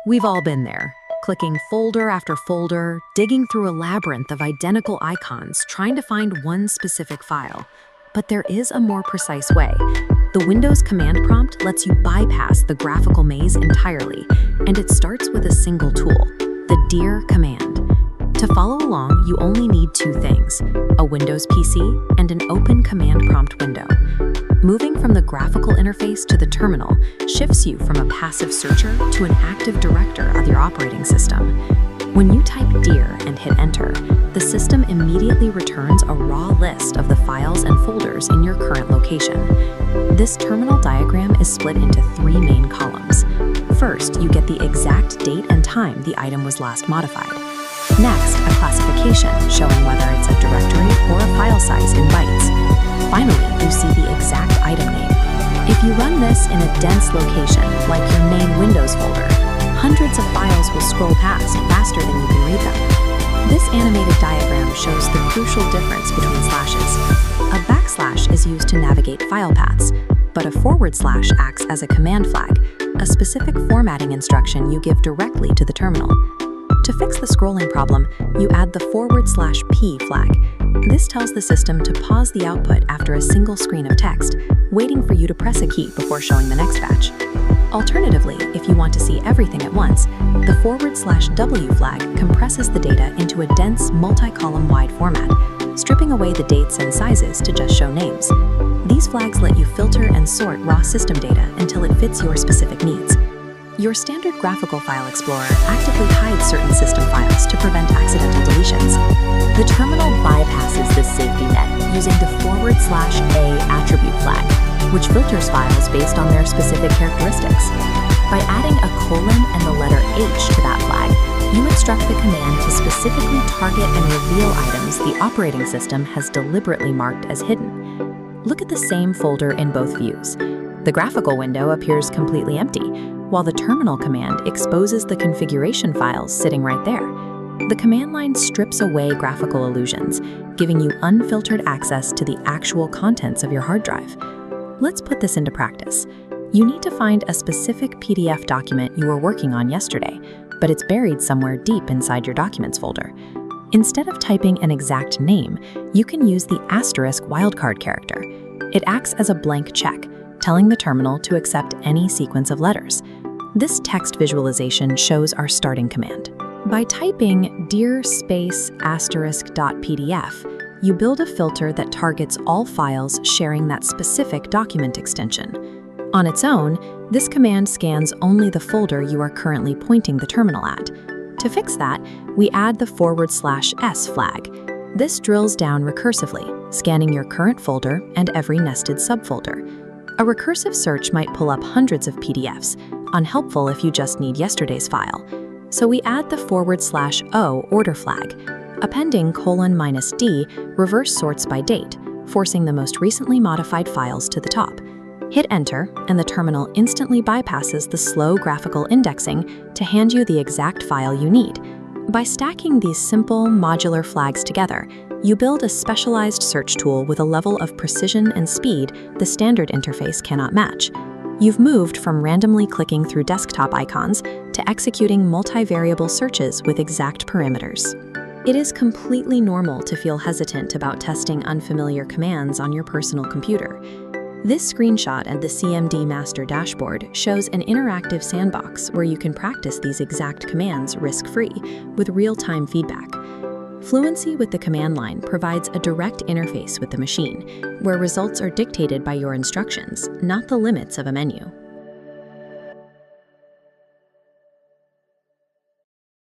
We've all been there, clicking folder after folder, digging through a labyrinth of identical icons, trying to find one specific file. But there is a more precise way. The Windows command prompt lets you bypass the graphical maze entirely, and it starts with a single tool, the dir command. To follow along, you only need two things, a Windows PC and an open command prompt window. Moving from the graphical interface to the terminal shifts you from a passive searcher to an active director of your operating system. When you type dir and hit enter, the system immediately returns a raw list of the files and folders in your current location. This terminal diagram is split into three main columns. First, you get the exact date and time the item was last modified. Next, a classification showing whether it's a directory or a file size in bytes. Finally, you see the exact item name. If you run this in a dense location, like your main Windows folder, hundreds of files will scroll past faster than you can read them. This animated diagram shows the crucial difference between slashes. A backslash is used to navigate file paths, but a forward slash acts as a command flag, a specific formatting instruction you give directly to the terminal. To fix the scrolling problem, you add the /P flag. This tells the system to pause the output after a single screen of text, waiting for you to press a key before showing the next batch. Alternatively, if you want to see everything at once, the /W flag compresses the data into a dense multi-column wide format, stripping away the dates and sizes to just show names. These flags let you filter and sort raw system data until it fits your specific needs. Your standard graphical file explorer actively hides certain system files to prevent accidental deletions. The terminal bypasses this safety net using the /A attribute flag, which filters files based on their specific characteristics. By adding a colon and the letter H to that flag, you instruct the command to specifically target and reveal items the operating system has deliberately marked as hidden. Look at the same folder in both views. The graphical window appears completely empty, while the terminal command exposes the configuration files sitting right there. The command line strips away graphical illusions, giving you unfiltered access to the actual contents of your hard drive. Let's put this into practice. You need to find a specific PDF document you were working on yesterday, but it's buried somewhere deep inside your Documents folder. Instead of typing an exact name, you can use the asterisk wildcard character. It acts as a blank check, telling the terminal to accept any sequence of letters. This text visualization shows our starting command. By typing dir ***.pdf, you build a filter that targets all files sharing that specific document extension. On its own, this command scans only the folder you are currently pointing the terminal at. To fix that, we add the /S flag. This drills down recursively, scanning your current folder and every nested subfolder. A recursive search might pull up hundreds of PDFs, unhelpful if you just need yesterday's file. So we add the /O order flag. Appending :-D reverse sorts by date, forcing the most recently modified files to the top. Hit enter, and the terminal instantly bypasses the slow graphical indexing to hand you the exact file you need. By stacking these simple, modular flags together, you build a specialized search tool with a level of precision and speed the standard interface cannot match. You've moved from randomly clicking through desktop icons to executing multivariable searches with exact parameters. It is completely normal to feel hesitant about testing unfamiliar commands on your personal computer. This screenshot of the CMD master dashboard shows an interactive sandbox where you can practice these exact commands risk-free with real-time feedback. Fluency with the command line provides a direct interface with the machine, where results are dictated by your instructions, not the limits of a menu.